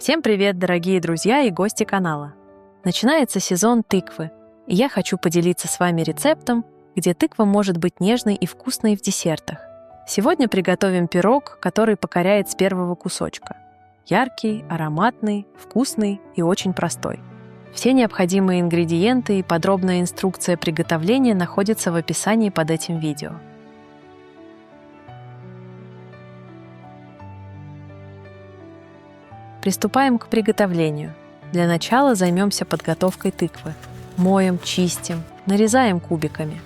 Всем привет, дорогие друзья и гости канала! Начинается сезон тыквы, и я хочу поделиться с вами рецептом, где тыква может быть нежной и вкусной в десертах. Сегодня приготовим пирог, который покоряет с первого кусочка. Яркий, ароматный, вкусный и очень простой. Все необходимые ингредиенты и подробная инструкция приготовления находятся в описании под этим видео. Приступаем к приготовлению. Для начала займемся подготовкой тыквы. Моем, чистим, нарезаем кубиками.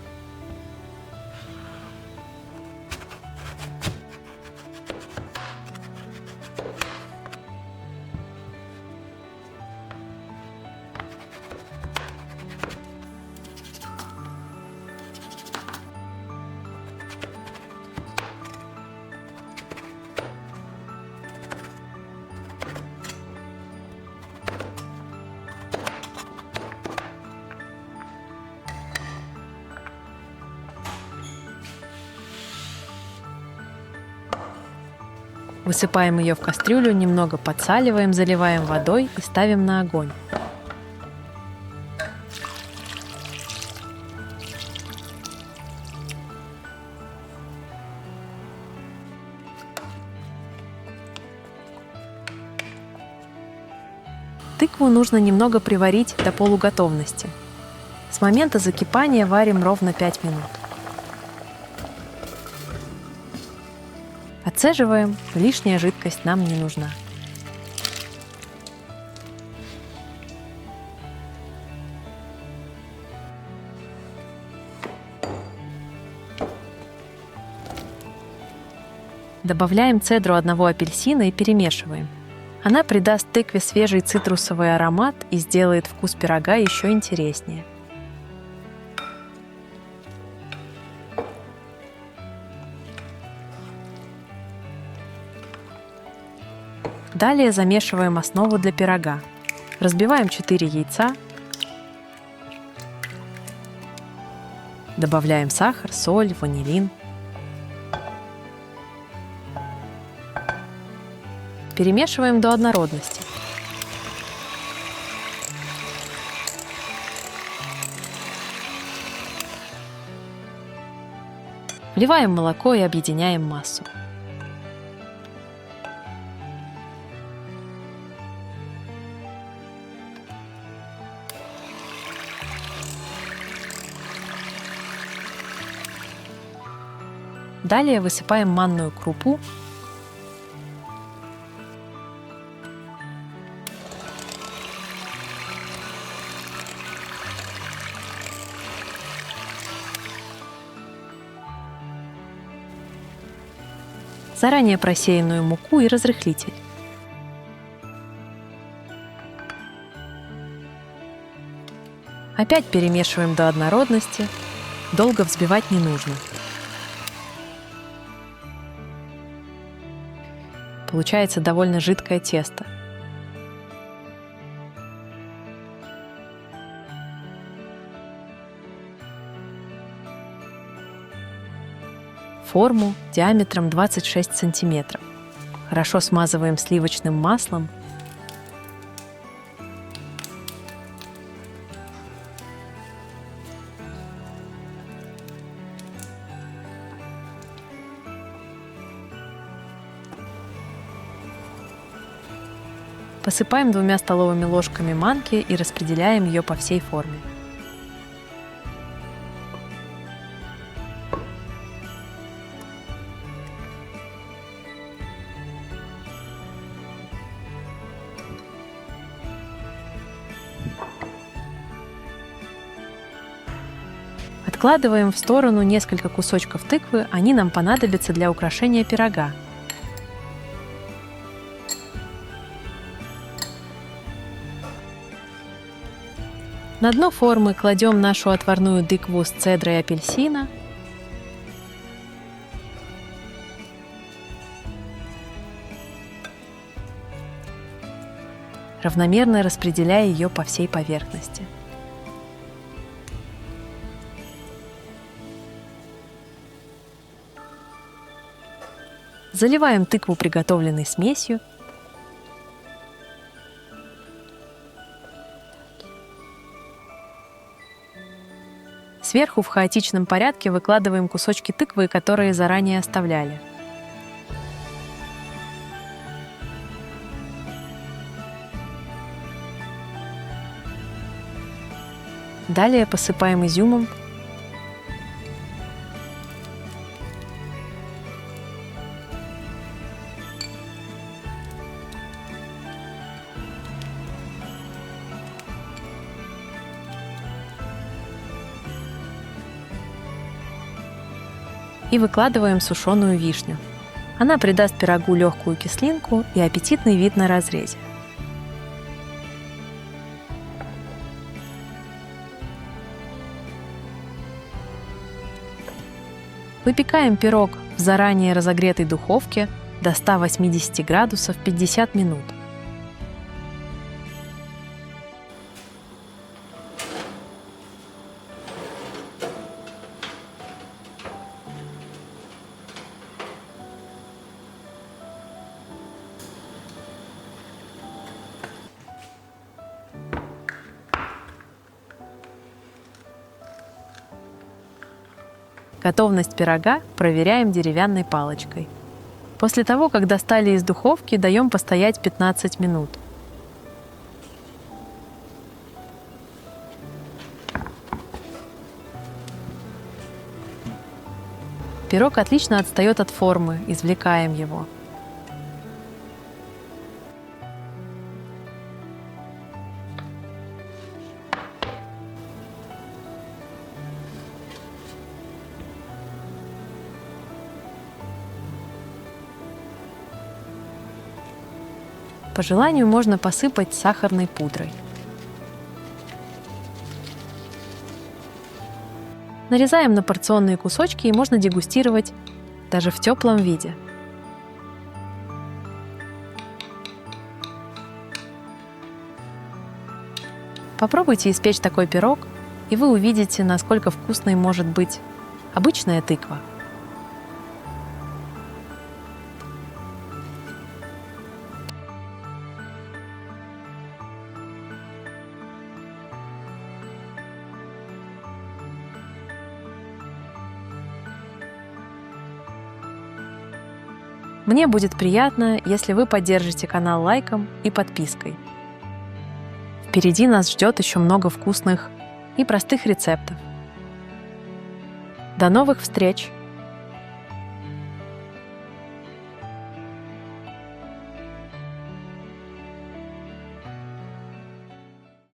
Высыпаем ее в кастрюлю, немного подсаливаем, заливаем водой и ставим на огонь. Тыкву нужно немного приварить до полуготовности. С момента закипания варим ровно 5 минут. Отцеживаем, лишняя жидкость нам не нужна. Добавляем цедру одного апельсина и перемешиваем. Она придаст тыкве свежий цитрусовый аромат и сделает вкус пирога еще интереснее. Далее замешиваем основу для пирога. Разбиваем 4 яйца. Добавляем сахар, соль, ванилин. Перемешиваем до однородности. Вливаем молоко и объединяем массу. Далее высыпаем манную крупу. Заранее просеянную муку и разрыхлитель. Опять перемешиваем до однородности. Долго взбивать не нужно. Получается довольно жидкое тесто. Форму диаметром 26 см. Хорошо смазываем сливочным маслом. Посыпаем 2 столовыми ложками манки и распределяем ее по всей форме. Откладываем в сторону несколько кусочков тыквы, они нам понадобятся для украшения пирога. На дно формы кладем нашу отварную тыкву с цедрой апельсина. Равномерно распределяя ее по всей поверхности. Заливаем тыкву приготовленной смесью. Сверху в хаотичном порядке выкладываем кусочки тыквы, которые заранее оставляли. Далее посыпаем изюмом. И выкладываем сушеную вишню. Она придаст пирогу легкую кислинку и аппетитный вид на разрезе. Выпекаем пирог в заранее разогретой духовке до 180 градусов 50 минут. Готовность пирога проверяем деревянной палочкой. После того, как достали из духовки, даем постоять 15 минут. Пирог отлично отстает от формы, извлекаем его. По желанию можно посыпать сахарной пудрой. Нарезаем на порционные кусочки и можно дегустировать даже в теплом виде. Попробуйте испечь такой пирог, и вы увидите, насколько вкусной может быть обычная тыква. Мне будет приятно, если вы поддержите канал лайком и подпиской. Впереди нас ждет еще много вкусных и простых рецептов. До новых встреч!